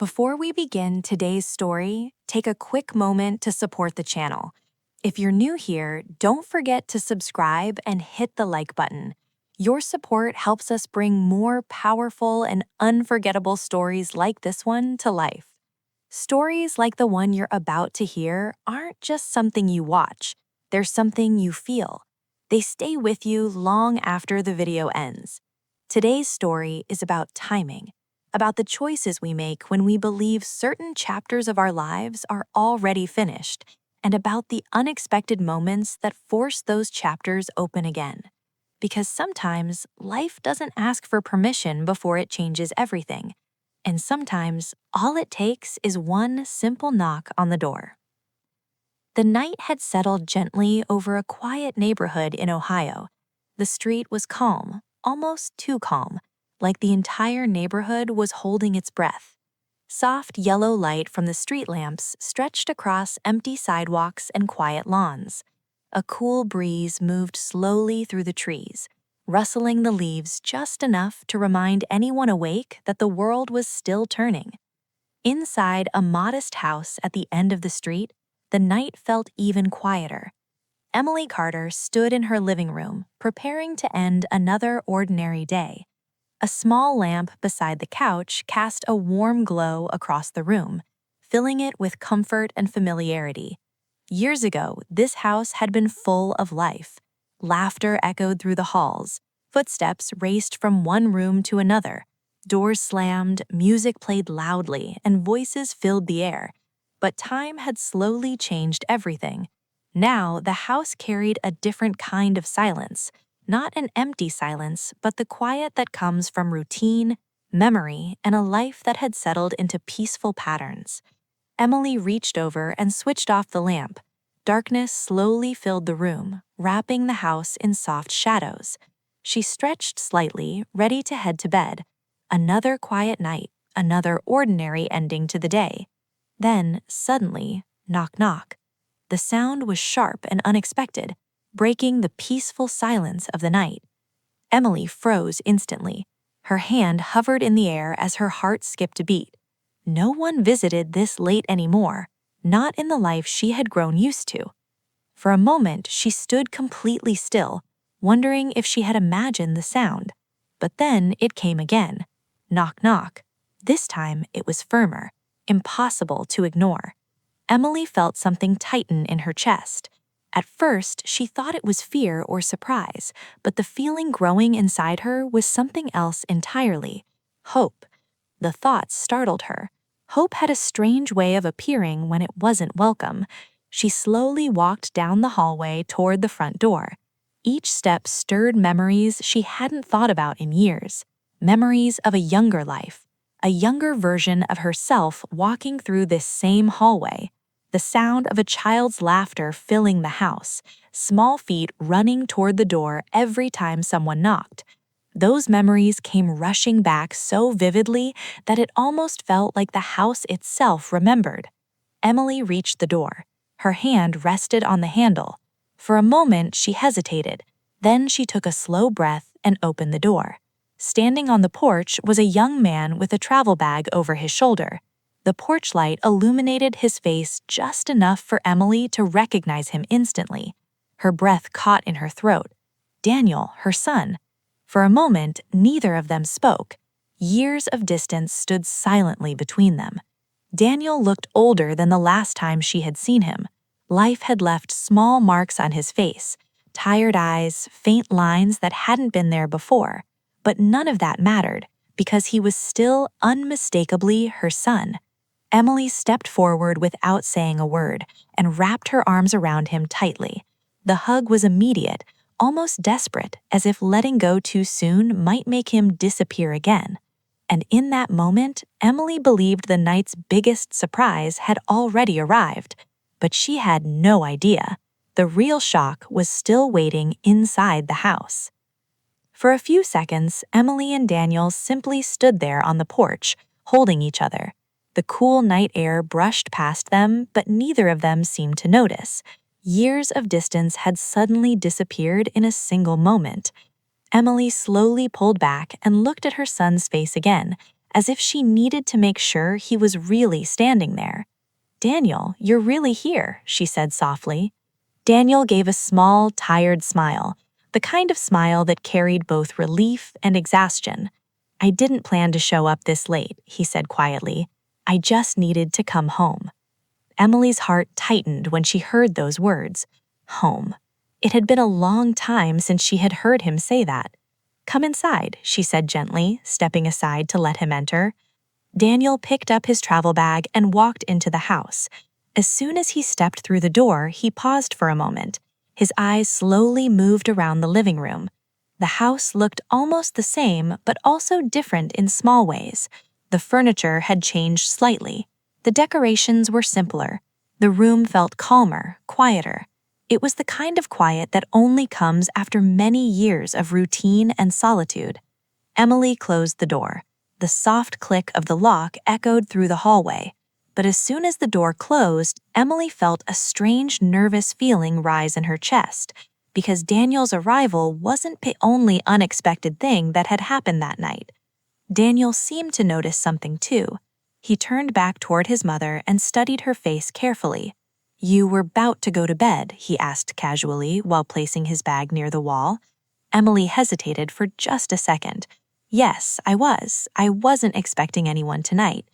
Before we begin today's story, take a quick moment to support the channel. If you're new here, don't forget to subscribe and hit the like button. Your support helps us bring more powerful and unforgettable stories like this one to life. Stories like the one you're about to hear aren't just something you watch, they're something you feel. They stay with you long after the video ends. Today's story is about timing, about the choices we make when we believe certain chapters of our lives are already finished, and about the unexpected moments that force those chapters open again. Because sometimes life doesn't ask for permission before it changes everything. And sometimes all it takes is one simple knock on the door. The night had settled gently over a quiet neighborhood in Ohio. The street was calm, almost too calm, like the entire neighborhood was holding its breath. Soft yellow light from the street lamps stretched across empty sidewalks and quiet lawns. A cool breeze moved slowly through the trees, rustling the leaves just enough to remind anyone awake that the world was still turning. Inside a modest house at the end of the street, the night felt even quieter. Emily Carter stood in her living room, preparing to end another ordinary day. A small lamp beside the couch cast a warm glow across the room, filling it with comfort and familiarity. Years ago, this house had been full of life. Laughter echoed through the halls, footsteps raced from one room to another, doors slammed, music played loudly, and voices filled the air. But time had slowly changed everything. Now, the house carried a different kind of silence. Not an empty silence, but the quiet that comes from routine, memory, and a life that had settled into peaceful patterns. Emily reached over and switched off the lamp. Darkness slowly filled the room, wrapping the house in soft shadows. She stretched slightly, ready to head to bed. Another quiet night, another ordinary ending to the day. Then, suddenly, knock knock. The sound was sharp and unexpected, breaking the peaceful silence of the night. Emily froze instantly. Her hand hovered in the air as her heart skipped a beat. No one visited this late anymore, not in the life she had grown used to. For a moment, she stood completely still, wondering if she had imagined the sound. But then it came again. Knock, knock. This time it was firmer, impossible to ignore. Emily felt something tighten in her chest. At first, she thought it was fear or surprise, but the feeling growing inside her was something else entirely. Hope. The thought startled her. Hope had a strange way of appearing when it wasn't welcome. She slowly walked down the hallway toward the front door. Each step stirred memories she hadn't thought about in years. Memories of a younger life, a younger version of herself walking through this same hallway. The sound of a child's laughter filling the house, small feet running toward the door every time someone knocked. Those memories came rushing back so vividly that it almost felt like the house itself remembered. Emily reached the door. Her hand rested on the handle. For a moment, she hesitated. Then she took a slow breath and opened the door. Standing on the porch was a young man with a travel bag over his shoulder. The porch light illuminated his face just enough for Emily to recognize him instantly. Her breath caught in her throat. Daniel, her son. For a moment, neither of them spoke. Years of distance stood silently between them. Daniel looked older than the last time she had seen him. Life had left small marks on his face, tired eyes, faint lines that hadn't been there before. But none of that mattered, because he was still unmistakably her son. Emily stepped forward without saying a word and wrapped her arms around him tightly. The hug was immediate, almost desperate, as if letting go too soon might make him disappear again. And in that moment, Emily believed the night's biggest surprise had already arrived. But she had no idea. The real shock was still waiting inside the house. For a few seconds, Emily and Daniel simply stood there on the porch, holding each other. The cool night air brushed past them, but neither of them seemed to notice. Years of distance had suddenly disappeared in a single moment. Emily slowly pulled back and looked at her son's face again, as if she needed to make sure he was really standing there. "Daniel, you're really here," she said softly. Daniel gave a small, tired smile, the kind of smile that carried both relief and exhaustion. "I didn't plan to show up this late," he said quietly. "I just needed to come home." Emily's heart tightened when she heard those words. Home. It had been a long time since she had heard him say that. "Come inside," she said gently, stepping aside to let him enter. Daniel picked up his travel bag and walked into the house. As soon as he stepped through the door, he paused for a moment. His eyes slowly moved around the living room. The house looked almost the same, but also different in small ways. The furniture had changed slightly. The decorations were simpler. The room felt calmer, quieter. It was the kind of quiet that only comes after many years of routine and solitude. Emily closed the door. The soft click of the lock echoed through the hallway. But as soon as the door closed, Emily felt a strange, nervous feeling rise in her chest, because Daniel's arrival wasn't the only unexpected thing that had happened that night. Daniel seemed to notice something too. He turned back toward his mother and studied her face carefully. "You were about to go to bed?" he asked casually while placing his bag near the wall. Emily hesitated for just a second. "Yes, I was. I wasn't expecting anyone tonight."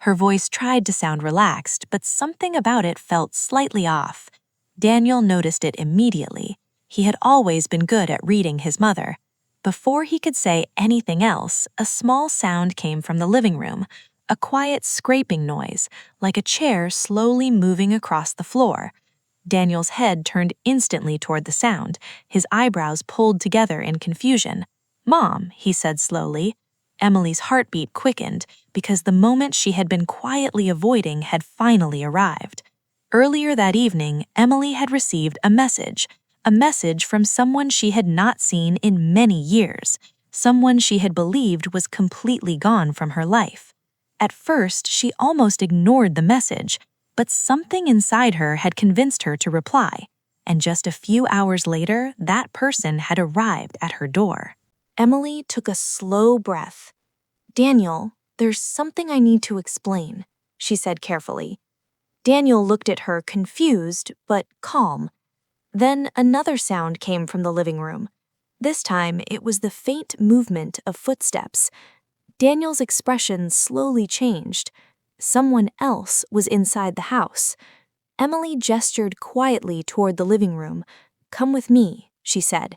Her voice tried to sound relaxed, but something about it felt slightly off. Daniel noticed it immediately. He had always been good at reading his mother. Before he could say anything else, a small sound came from the living room, a quiet scraping noise, like a chair slowly moving across the floor. Daniel's head turned instantly toward the sound, his eyebrows pulled together in confusion. "Mom," he said slowly. Emily's heartbeat quickened because the moment she had been quietly avoiding had finally arrived. Earlier that evening, Emily had received a message from someone she had not seen in many years, someone she had believed was completely gone from her life. At first, she almost ignored the message, but something inside her had convinced her to reply, and just a few hours later, that person had arrived at her door. Emily took a slow breath. "Daniel, there's something I need to explain," she said carefully. Daniel looked at her confused but calm. Then another sound came from the living room. This time, it was the faint movement of footsteps. Daniel's expression slowly changed. Someone else was inside the house. Emily gestured quietly toward the living room. "Come with me," she said.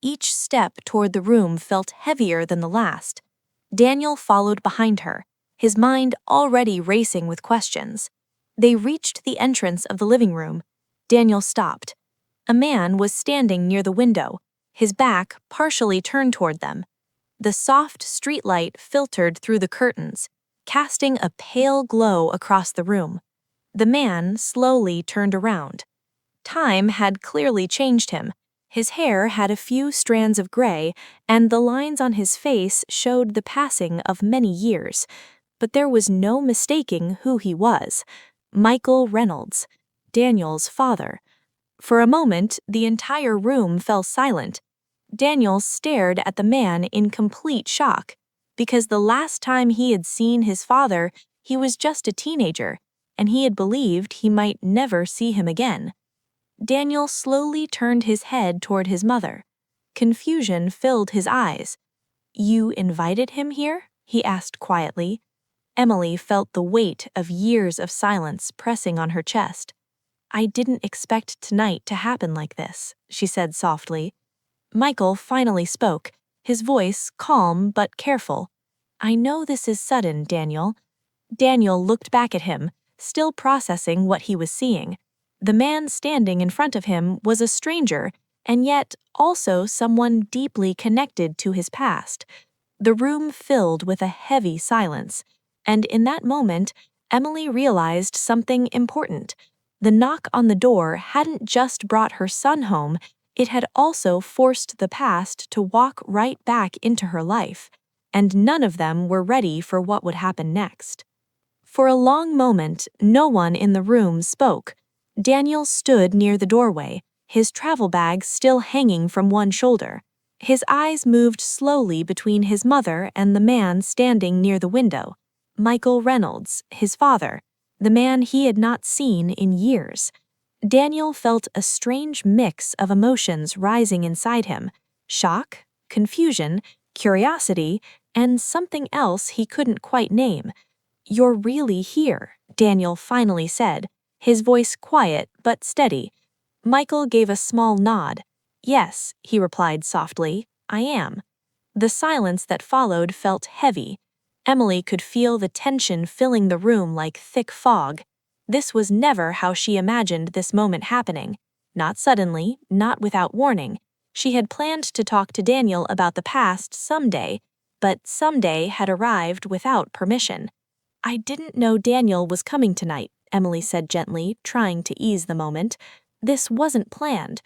Each step toward the room felt heavier than the last. Daniel followed behind her, his mind already racing with questions. They reached the entrance of the living room. Daniel stopped. A man was standing near the window, his back partially turned toward them. The soft streetlight filtered through the curtains, casting a pale glow across the room. The man slowly turned around. Time had clearly changed him. His hair had a few strands of gray, and the lines on his face showed the passing of many years. But there was no mistaking who he was. Michael Reynolds, Daniel's father. For a moment, the entire room fell silent. Daniel stared at the man in complete shock, because the last time he had seen his father, he was just a teenager, and he had believed he might never see him again. Daniel slowly turned his head toward his mother. Confusion filled his eyes. "You invited him here?" he asked quietly. Emily felt the weight of years of silence pressing on her chest. "I didn't expect tonight to happen like this," she said softly. Michael finally spoke, his voice calm but careful. "I know this is sudden, Daniel." Daniel looked back at him, still processing what he was seeing. The man standing in front of him was a stranger, and yet also someone deeply connected to his past. The room filled with a heavy silence, and in that moment, Emily realized something important. The knock on the door hadn't just brought her son home, it had also forced the past to walk right back into her life, and none of them were ready for what would happen next. For a long moment, no one in the room spoke. Daniel stood near the doorway, his travel bag still hanging from one shoulder. His eyes moved slowly between his mother and the man standing near the window, Michael Reynolds, his father, the man he had not seen in years. Daniel felt a strange mix of emotions rising inside him: shock, confusion, curiosity, and something else he couldn't quite name. "You're really here," Daniel finally said, his voice quiet but steady. Michael gave a small nod. "Yes," he replied softly, "I am." The silence that followed felt heavy. Emily could feel the tension filling the room like thick fog. This was never how she imagined this moment happening. Not suddenly, not without warning. She had planned to talk to Daniel about the past someday, but someday had arrived without permission. "I didn't know Daniel was coming tonight," Emily said gently, trying to ease the moment. "This wasn't planned."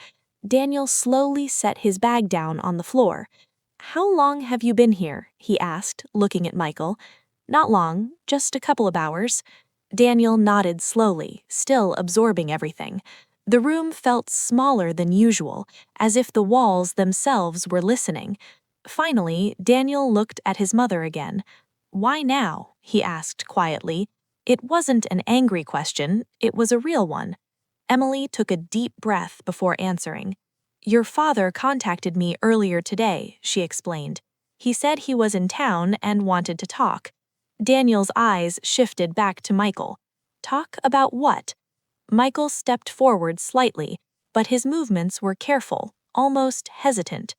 Daniel slowly set his bag down on the floor. "How long have you been here?" he asked, looking at Michael. "Not long, just a couple of hours." Daniel nodded slowly, still absorbing everything. The room felt smaller than usual, as if the walls themselves were listening. Finally, Daniel looked at his mother again. "Why now?" he asked quietly. It wasn't an angry question, it was a real one. Emily took a deep breath before answering. "Your father contacted me earlier today," she explained. "He said he was in town and wanted to talk." Daniel's eyes shifted back to Michael. "Talk about what?" Michael stepped forward slightly, but his movements were careful, almost hesitant.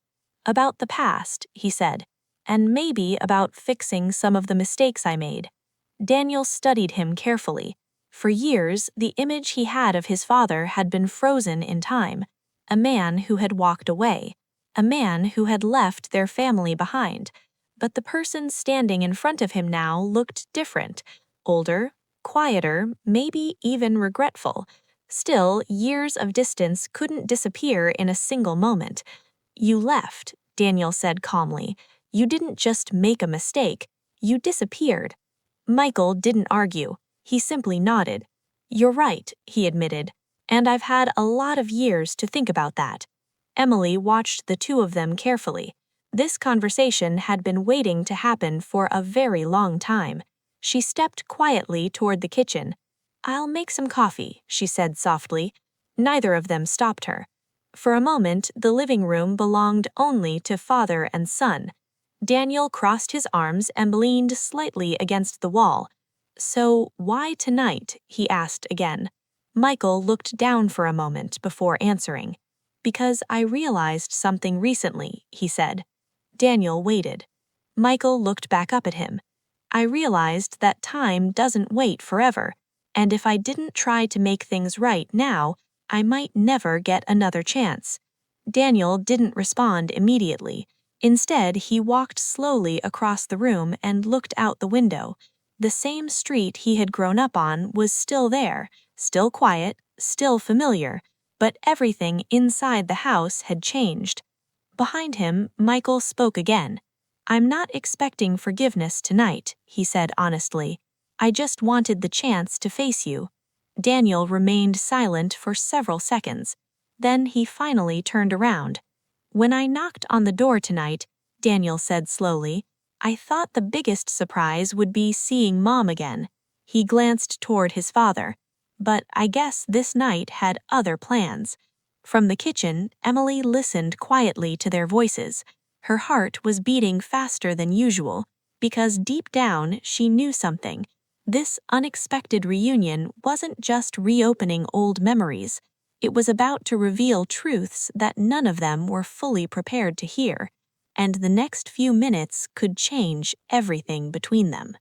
"About the past," he said, "and maybe about fixing some of the mistakes I made." Daniel studied him carefully. For years, the image he had of his father had been frozen in time. A man who had walked away. A man who had left their family behind. But the person standing in front of him now looked different. Older, quieter, maybe even regretful. Still, years of distance couldn't disappear in a single moment. "You left," Daniel said calmly. "You didn't just make a mistake. You disappeared." Michael didn't argue. He simply nodded. "You're right," he admitted, "and I've had a lot of years to think about that." Emily watched the two of them carefully. This conversation had been waiting to happen for a very long time. She stepped quietly toward the kitchen. "I'll make some coffee," she said softly. Neither of them stopped her. For a moment, the living room belonged only to father and son. Daniel crossed his arms and leaned slightly against the wall. "So, why tonight?" he asked again. Michael looked down for a moment before answering. "Because I realized something recently," he said. Daniel waited. Michael looked back up at him. "I realized that time doesn't wait forever, and if I didn't try to make things right now, I might never get another chance." Daniel didn't respond immediately. Instead, he walked slowly across the room and looked out the window. The same street he had grown up on was still there, still quiet, still familiar, but everything inside the house had changed. Behind him, Michael spoke again. "I'm not expecting forgiveness tonight," he said honestly. "I just wanted the chance to face you." Daniel remained silent for several seconds. Then he finally turned around. "When I knocked on the door tonight," Daniel said slowly, "I thought the biggest surprise would be seeing Mom again." He glanced toward his father. "But I guess this night had other plans." From the kitchen, Emily listened quietly to their voices. Her heart was beating faster than usual, because deep down she knew something. This unexpected reunion wasn't just reopening old memories. It was about to reveal truths that none of them were fully prepared to hear, and the next few minutes could change everything between them.